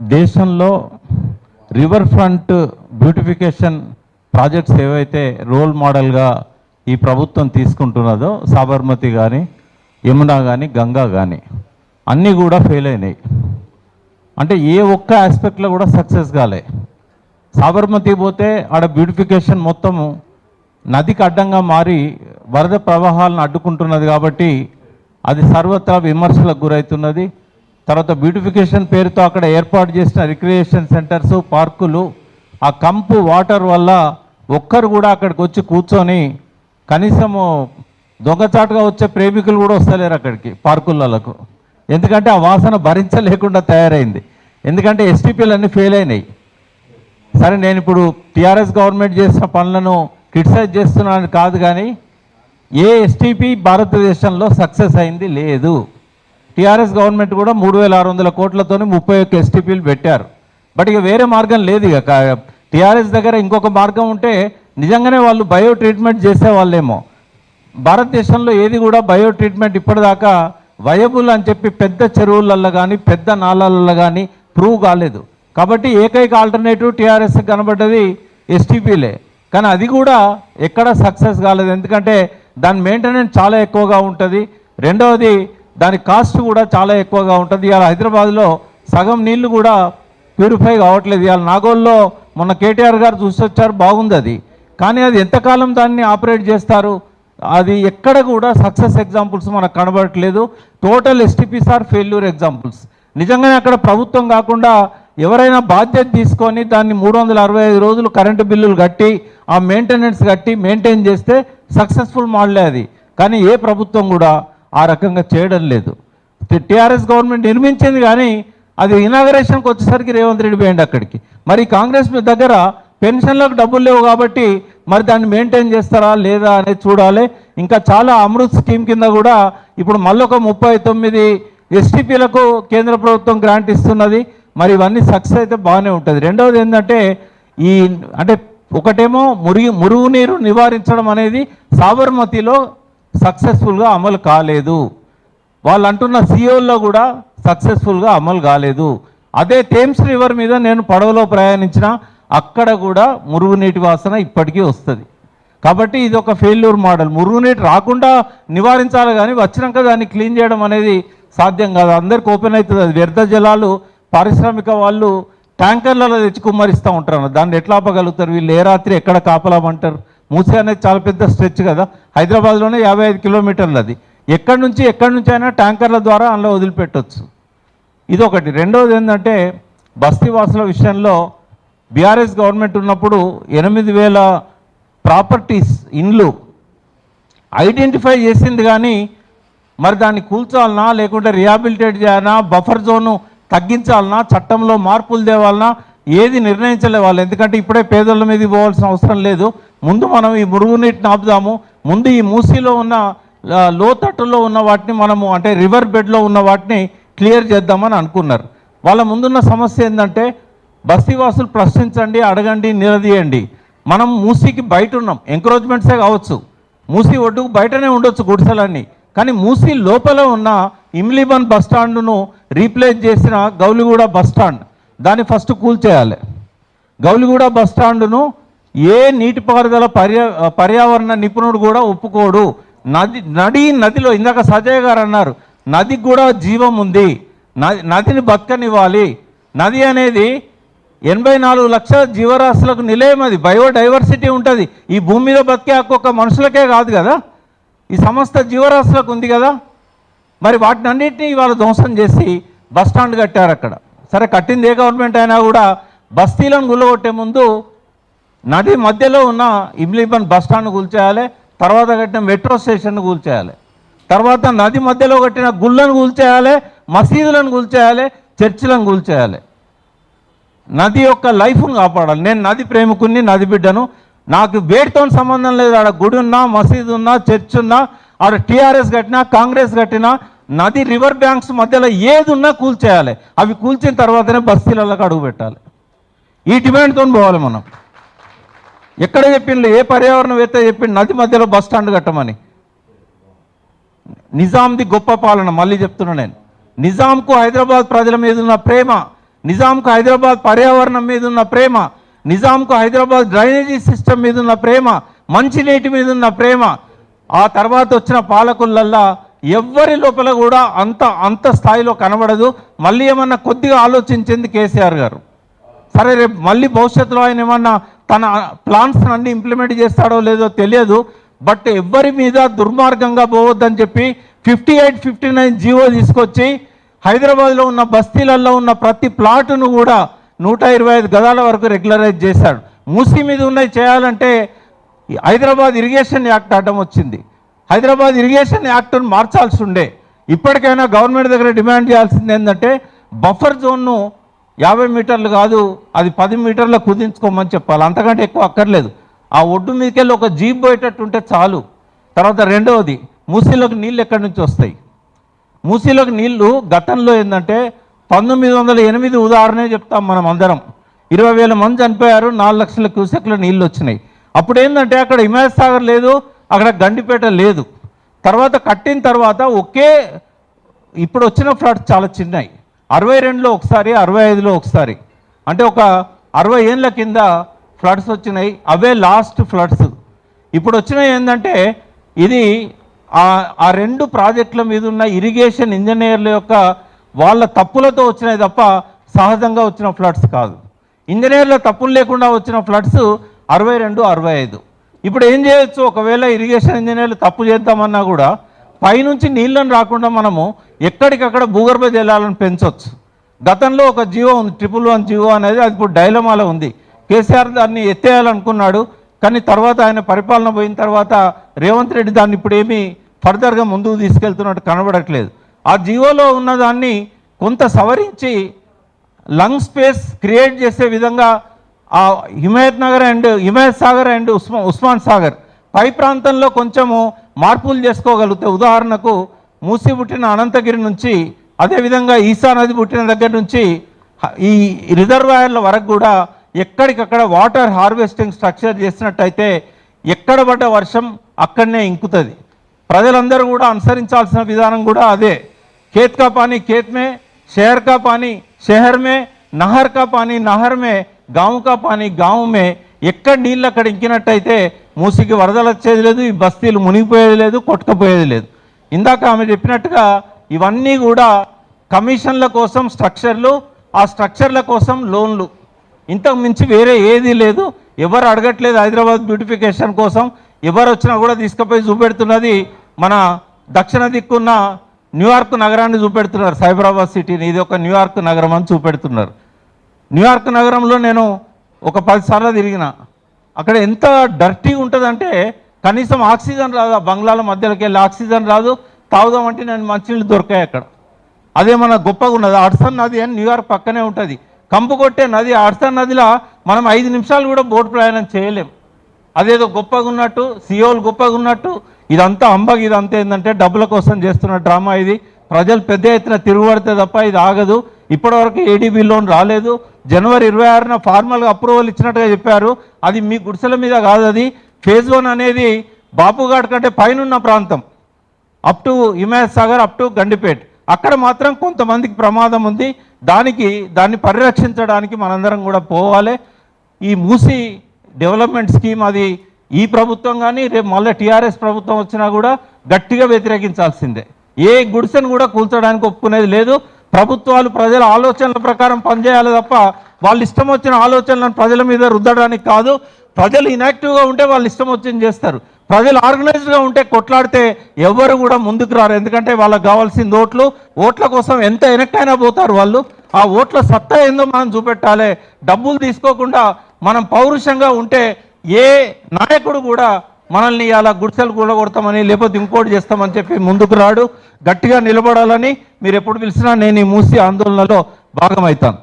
దేశంలో river front beautification projects ఏవైతే role మోడల్గా ఈ ప్రభుత్వం తీసుకుంటున్నదో సాబర్మతి కానీ యమునా కానీ గంగా కానీ అన్నీ కూడా ఫెయిల్ అయినాయి. అంటే ఏ ఒక్క ఆస్పెక్ట్లో కూడా సక్సెస్ కాలే. సాబర్మతి పోతే ఆడ బ్యూటిఫికేషన్ మొత్తము నదికి అడ్డంగా మారి వరద ప్రవాహాలను అడ్డుకుంటున్నది కాబట్టి అది సర్వత్రా విమర్శలకు గురవుతున్నది. తర్వాత బ్యూటిఫికేషన్ పేరుతో అక్కడ ఏర్పాటు చేసిన రిక్రియేషన్ సెంటర్స్ పార్కులు ఆ కంపు వాటర్ వల్ల ఒక్కరు కూడా అక్కడికి వచ్చి కూర్చొని కనీసము దొంగచాటుగా వచ్చే ప్రేమికులు కూడా వస్తలేరు అక్కడికి పార్కులకు. ఎందుకంటే ఆ వాసన భరించలేకుండా తయారైంది. ఎందుకంటే ఎస్టీపీలన్నీ ఫెయిల్ అయినాయి. సరే నేను ఇప్పుడు టీఆర్ఎస్ గవర్నమెంట్ చేసిన పనులను క్రిటిసైజ్ చేస్తున్నాను కాదు, కానీ ఏ ఎస్టీపీ భారతదేశంలో సక్సెస్ అయింది లేదు. టీఆర్ఎస్ గవర్నమెంట్ కూడా 3600 కోట్లతో 31 ఎస్టీపీలు పెట్టారు. బట్ ఇక వేరే మార్గం లేదు. ఇక టీఆర్ఎస్ దగ్గర ఇంకొక మార్గం ఉంటే నిజంగానే వాళ్ళు బయో ట్రీట్మెంట్ చేసే వాళ్ళేమో. భారతదేశంలో ఏది కూడా బయో ట్రీట్మెంట్ ఇప్పటిదాకా వయబుల్ అని చెప్పి పెద్ద చెరువులలో కానీ పెద్ద నాళాలలో కానీ ప్రూవ్ కాలేదు. కాబట్టి ఏకైక ఆల్టర్నేటివ్ టీఆర్ఎస్ కనబడ్డది ఎస్టీపీలే. కానీ అది కూడా ఎక్కడ సక్సెస్ కాలేదు. ఎందుకంటే దాని మెయింటెనెన్స్ చాలా ఎక్కువగా ఉంటుంది. రెండవది దాని కాస్ట్ కూడా చాలా ఎక్కువగా ఉంటుంది. ఇవాళ హైదరాబాద్లో సగం నీళ్లు కూడా ప్యూరిఫై కావట్లేదు. ఇవాళ నాగోల్లో మొన్న కేటీఆర్ గారు చూసొచ్చారు, బాగుంది అది. కానీ అది ఎంతకాలం దాన్ని ఆపరేట్ చేస్తారు? అది ఎక్కడ కూడా సక్సెస్ ఎగ్జాంపుల్స్ మనకు కనబడట్లేదు. Total STPs are failure examples. నిజంగానే అక్కడ ప్రభుత్వం కాకుండా ఎవరైనా బాధ్యత తీసుకొని దాన్ని 365 రోజులు కరెంటు బిల్లులు కట్టి ఆ మెయింటెనెన్స్ కట్టి మెయింటైన్ చేస్తే సక్సెస్ఫుల్ మోడలే అది. కానీ ఏ ప్రభుత్వం కూడా ఆ రకంగా చేయడం లేదు. టీఆర్ఎస్ గవర్నమెంట్ నిర్మించింది కానీ అది ఇనాగరేషన్కి వచ్చేసరికి రేవంత్ రెడ్డి పోయింది అక్కడికి. మరి కాంగ్రెస్ దగ్గర పెన్షన్లకు డబ్బులు లేవు కాబట్టి మరి దాన్ని మెయింటైన్ చేస్తారా లేదా అనేది చూడాలి. ఇంకా చాలా అమృత్ స్కీమ్ కింద కూడా ఇప్పుడు మళ్ళొక 39 ఎస్టీపీలకు కేంద్ర ప్రభుత్వం గ్రాంట్ ఇస్తున్నది. మరి ఇవన్నీ సక్సెస్ అయితే బాగానే ఉంటుంది. రెండవది ఏంటంటే అంటే ఒకటేమో మురుగునీరు నివారించడం అనేది సాబర్మతిలో సక్సెస్ఫుల్గా అమలు కాలేదు. వాళ్ళు అంటున్న సియోల్లో కూడా సక్సెస్ఫుల్గా అమలు కాలేదు. అదే థేమ్స్ రివర్ మీద నేను పడవలో ప్రయాణించిన అక్కడ కూడా మురుగునీటి వాసన ఇప్పటికీ వస్తుంది. కాబట్టి ఇది ఒక ఫెయిల్యూర్ మోడల్. మురుగునీటి రాకుండా నివారించాలి కానీ వచ్చినాక దాన్ని క్లీన్ చేయడం అనేది సాధ్యం కాదు. అందరికి ఓపెన్ అవుతుంది. అది వ్యర్థ జలాలు పారిశ్రామిక వాళ్ళు ట్యాంకర్లలో తెచ్చి కుమ్మరిస్తూ ఉంటారు. దాన్ని ఎట్లా ఆపగలుగుతారు వీళ్ళు? ఏ రాత్రి ఎక్కడ కాపలామంటారు? మూసీ అనేది చాలా పెద్ద స్ట్రెచ్ కదా, హైదరాబాద్లోనే 55 కిలోమీటర్లు. అది ఎక్కడి నుంచి అయినా ట్యాంకర్ల ద్వారా అందులో వదిలిపెట్టవచ్చు. ఇదొకటి. రెండవది ఏంటంటే బస్తీవాసుల విషయంలో బీఆర్ఎస్ గవర్నమెంట్ ఉన్నప్పుడు 8000 ప్రాపర్టీస్ ఇండ్లు ఐడెంటిఫై చేసింది. కానీ మరి దాన్ని కూల్చాలనా లేకుంటే రిహాబిలిటేట్ చేయాలనా, బఫర్ జోను తగ్గించాలనా, చట్టంలో మార్పులు తేవాలనా, ఏది నిర్ణయించలే వాళ్ళు. ఎందుకంటే ఇప్పుడే పేదల మీద పోవాల్సిన అవసరం లేదు. ముందు మనం ఈ మురుగునీటిని ఆపుదాము. ముందు ఈ మూసీలో ఉన్న లోతట్టులో ఉన్న వాటిని మనము అంటే రివర్ బెడ్లో ఉన్న వాటిని క్లియర్ చేద్దామని అనుకున్నారు. వాళ్ళ ముందున్న సమస్య ఏంటంటే బస్తీవాసులు ప్రశ్నించండి, అడగండి, నిలదీయండి. మనం మూసీకి బయట ఉన్నాం. ఎంక్రోచ్మెంట్సే కావచ్చు, మూసీ ఒడ్డుకు బయటనే ఉండొచ్చు గుడిసెలన్నీ. కానీ మూసీ లోపల ఉన్న ఇమ్లీబన్ బస్టాండును రీప్లేస్ చేసిన గౌలిగూడ బస్టాండ్ దాన్ని ఫస్ట్ కూల్చేయాలి. గౌలిగూడ బస్టాండును ఏ నీటిపారుదల పర్యావరణ నిపుణుడు కూడా ఒప్పుకోడు. నదిలో ఇందాక సజయ్ గారు అన్నారు, నదికి కూడా జీవం ఉంది, నదిని బతకనివ్వాలి. నది అనేది 84 లక్షల జీవరాశులకు నిలయం. అది బయోడైవర్సిటీ ఉంటుంది. ఈ భూమి మీద బతికే హక్కు ఒక్క మనుషులకే కాదు కదా, ఈ సమస్త జీవరాశులకు ఉంది కదా. మరి వాటిని అన్నింటినీ ఇవాళ ధ్వంసం చేసి బస్టాండ్ కట్టారు అక్కడ. సరే, కట్టింది ఏ గవర్నమెంట్ అయినా కూడా బస్తీలను గుల్లగొట్టే ముందు నది మధ్యలో ఉన్న ఇమ్లీబన్ బస్టాండ్ కూల్చేయాలి, తర్వాత కట్టిన మెట్రో స్టేషన్ను కూల్చేయాలి, తర్వాత నది మధ్యలో కట్టిన గుళ్ళను కూల్చేయాలి, మసీదులను కూల్చేయాలి, చర్చిలను కూల్చేయాలి. నది యొక్క లైఫ్ను కాపాడాలి. నేను నది ప్రేమికుని, నది బిడ్డను. నాకు వేటితో సంబంధం లేదు. ఆడ గుడి ఉన్నా, మసీదు ఉన్నా, చర్చ్ ఉన్నా, ఆడ టీఆర్ఎస్ కట్టినా, కాంగ్రెస్ కట్టినా, నది రివర్ బ్యాంక్స్ మధ్యలో ఏది ఉన్నా కూల్చేయాలి. అవి కూల్చిన తర్వాతనే బస్తీలకు అడుగు పెట్టాలి. ఈ డిమాండ్తో పోవాలి మనం. ఎక్కడ చెప్పిండు? ఏ పర్యావరణవేత్త చెప్పిండు నది మధ్యలో బస్ స్టాండ్ కట్టమని? నిజాంది గొప్ప పాలన. మళ్ళీ చెప్తున్నా నేను, నిజాంకు హైదరాబాద్ ప్రజల మీద ఉన్న ప్రేమ, నిజాంకు హైదరాబాద్ పర్యావరణం మీద ఉన్న ప్రేమ, నిజాంకు హైదరాబాద్ డ్రైనేజీ సిస్టమ్ మీద ఉన్న ప్రేమ, మంచినీటి మీద ఉన్న ప్రేమ, ఆ తర్వాత వచ్చిన పాలకులల్లా ఎవ్వరి లోపల కూడా అంత స్థాయిలో కనబడదు. మళ్ళీ ఏమన్నా కొద్దిగా ఆలోచించింది కేసీఆర్ గారు. సరే రేపు మళ్ళీ భవిష్యత్తులో ఆయన ఏమన్నా తన ప్లాన్స్ అన్ని ఇంప్లిమెంట్ చేస్తాడో లేదో తెలియదు. బట్ ఎవ్వరి మీద దుర్మార్గంగా పోవద్దని చెప్పి 58, 59 జీవో తీసుకొచ్చి హైదరాబాద్లో ఉన్న బస్తీలలో ఉన్న ప్రతి ప్లాటును కూడా 125 గదాల వరకు రెగ్యులరైజ్ చేశాడు. మూసీ మీద ఉన్నవి చేయాలంటే హైదరాబాద్ ఇరిగేషన్ యాక్ట్ అడ్డం వచ్చింది. హైదరాబాద్ ఇరిగేషన్ యాక్ట్ను మార్చాల్సి ఉండే. ఇప్పటికైనా గవర్నమెంట్ దగ్గర డిమాండ్ చేయాల్సింది ఏంటంటే బఫర్ జోన్ను 50 మీటర్లు కాదు, అది 10 మీటర్ల కుదించుకోమని చెప్పాలి. అంతకంటే ఎక్కువ అక్కర్లేదు. ఆ ఒడ్డు మీదకెళ్ళి ఒక జీప్ పోయేటట్టు ఉంటే చాలు. తర్వాత రెండవది, మూసీలోకి నీళ్ళు ఎక్కడి నుంచి వస్తాయి? మూసీలోకి నీళ్లు గతంలో ఏంటంటే 1908 ఉదాహరణే చెప్తాం మనం అందరం. 20,000 మంది చనిపోయారు, 4 లక్షల క్యూసెక్ల నీళ్ళు వచ్చినాయి. అప్పుడు ఏంటంటే అక్కడ హిమాయత్ సాగర్ లేదు, అక్కడ గండిపేట లేదు. తర్వాత కట్టిన తర్వాత ఇప్పుడు వచ్చిన ఫ్లడ్స్ చాలా చిన్నవి. 62లో ఒకసారి, 65లో ఒకసారి, అంటే ఒక 60 ఏళ్ళ కింద ఫ్లడ్స్ వచ్చినాయి. Away last floods. ఇప్పుడు వచ్చినాయి ఏంటంటే ఇది ఆ 2 ప్రాజెక్టుల మీద ఉన్న ఇరిగేషన్ ఇంజనీర్ల యొక్క వాళ్ళ తప్పులతో వచ్చినాయి తప్ప సహజంగా వచ్చిన ఫ్లడ్స్ కాదు. ఇంజనీర్ల తప్పులు లేకుండా వచ్చిన ఫ్లడ్స్ 62, 65. ఇప్పుడు ఏం చేయొచ్చు? ఒకవేళ ఇరిగేషన్ ఇంజనీర్లు తప్పు చేద్దామన్నా కూడా పైనుంచి నీళ్ళని రాకుండా మనము ఎక్కడికక్కడ భూగర్భ జలాలను పెంచవచ్చు. గతంలో ఒక జీవో ఉంది, 111 జీవో అనేది, అది ఇప్పుడు డైలమాలో ఉంది. కేసీఆర్ దాన్ని ఎత్తేయాలనుకున్నాడు, కానీ తర్వాత ఆయన పరిపాలన పోయిన తర్వాత రేవంత్ రెడ్డి దాన్ని ఇప్పుడు ఏమీ ఫర్దర్గా ముందుకు తీసుకెళ్తున్నట్టు కనబడట్లేదు. ఆ జీవోలో ఉన్నదాన్ని కొంత సవరించి లంగ్ స్పేస్ క్రియేట్ చేసే విధంగా ఆ హిమాయత్ సాగర్ అండ్ ఉస్మాన్ సాగర్ పై ప్రాంతంలో కొంచెము మార్పులు చేసుకోగలిగితే, ఉదాహరణకు మూసి పుట్టిన అనంతగిరి నుంచి, అదేవిధంగా ఈసా నది పుట్టిన దగ్గర నుంచి ఈ రిజర్వాయర్ల వరకు కూడా ఎక్కడికక్కడ వాటర్ హార్వెస్టింగ్ స్ట్రక్చర్ చేసినట్టయితే ఎక్కడ పడ్డ వర్షం అక్కడనే ఇంకుతుంది. ప్రజలందరూ కూడా అనుసరించాల్సిన విధానం కూడా అదే. खेत का पानी खेत में, शहर का पानी शहर में, नहर का पानी नहर में, गाँव का पानी गाँव में. ఎక్కడ నీళ్ళు అక్కడ ఇంకినట్టయితే మూసికి వరదలు వచ్చేది లేదు, ఈ బస్తీలు మునిగిపోయేది లేదు, కొట్టుకుపోయేది లేదు. ఇందాక ఆమె చెప్పినట్టుగా ఇవన్నీ కూడా కమిషన్ల కోసం స్ట్రక్చర్లు, ఆ స్ట్రక్చర్ల కోసం లోన్లు, ఇంతకు మించి వేరే ఏదీ లేదు. ఎవరు అడగట్లేదు హైదరాబాద్ బ్యూటిఫికేషన్ కోసం. ఎవరు వచ్చినా కూడా తీసుకుపోయి చూపెడుతున్నది మన దక్షిణ దిక్కున్న న్యూయార్క్ నగరాన్ని చూపెడుతున్నారు. సైబరాబాద్ సిటీని ఇది ఒక న్యూయార్క్ నగరం అని చూపెడుతున్నారు. న్యూయార్క్ నగరంలో నేను ఒక 10 సార్లు తిరిగిన. అక్కడ ఎంత డర్టీగా ఉంటుందంటే కనీసం ఆక్సిజన్ రాదు. ఆ బంగ్లాల మధ్యలోకి వెళ్ళి ఆక్సిజన్ రాదు. తాగుదామంటే నేను మంచినీళ్ళు దొరికాయి అక్కడ. అదే మన గొప్పగా ఉన్నది. హడ్సన్ నది అని న్యూయార్క్ పక్కనే ఉంటుంది. కంపు కొట్టే నది. హడ్సన్ నదిలో మనం 5 నిమిషాలు కూడా బోట్ ప్రయాణం చేయలేం. అదేదో గొప్పగా ఉన్నట్టు, సియోల్ గొప్పగా ఉన్నట్టు. ఇదంతా అంబగ్. ఇదంతా ఏంటంటే డబ్బుల కోసం చేస్తున్న డ్రామా ఇది. ప్రజలు పెద్ద ఎత్తున తిరుగుబడితే తప్ప ఇది ఆగదు. ఇప్పటివరకు ఏడీబీ లోన్ రాలేదు. జనవరి 26న ఫార్మల్గా అప్రూవల్ ఇచ్చినట్టుగా చెప్పారు. అది మీ గుడిసెల మీద కాదు. అది ఫేజ్ 1 అనేది బాపుఘాట్ కంటే పైనున్న ప్రాంతం, up to Himayat Sagar, up to Gandipet. అక్కడ మాత్రం కొంతమందికి ప్రమాదం ఉంది. దాన్ని పరిరక్షించడానికి మనందరం కూడా పోవాలి. ఈ మూసి డెవలప్మెంట్ స్కీమ్ అది ఈ ప్రభుత్వం కానీ రేపు మళ్ళీ టీఆర్ఎస్ ప్రభుత్వం వచ్చినా కూడా గట్టిగా వ్యతిరేకించాల్సిందే. ఏ గుడిసెను కూడా కూల్చడానికి ఒప్పుకునేది లేదు. ప్రభుత్వాలు ప్రజల ఆలోచనల ప్రకారం పనిచేయాలి తప్ప వాళ్ళు ఇష్టం వచ్చిన ఆలోచనలను ప్రజల మీద రుద్దడానికి కాదు. ప్రజలు ఇన్యాక్టివ్గా ఉంటే వాళ్ళు ఇష్టం వచ్చింది చేస్తారు. ప్రజలు ఆర్గనైజ్డ్గా ఉంటే కొట్లాడితే ఎవరు కూడా ముందుకు రారు. ఎందుకంటే వాళ్ళకి కావాల్సింది ఓట్లు. ఓట్ల కోసం ఎంత వెనక్కైనా పోతారు వాళ్ళు. ఆ ఓట్ల సత్తా ఏందో మనం చూపెట్టాలి. డబ్బులు తీసుకోకుండా మనం పౌరుషంగా ఉంటే ఏ నాయకుడు కూడా మనల్ని అలా గుడిసెలు కూడగొడతామని లేకపోతే ఇంకోటి చేస్తామని చెప్పి ముందుకు రాడు. గట్టిగా నిలబడాలని మీరు ఎప్పుడు పిలిచినా నేను ఈ మూసి ఆందోళనలో భాగమవుతాను.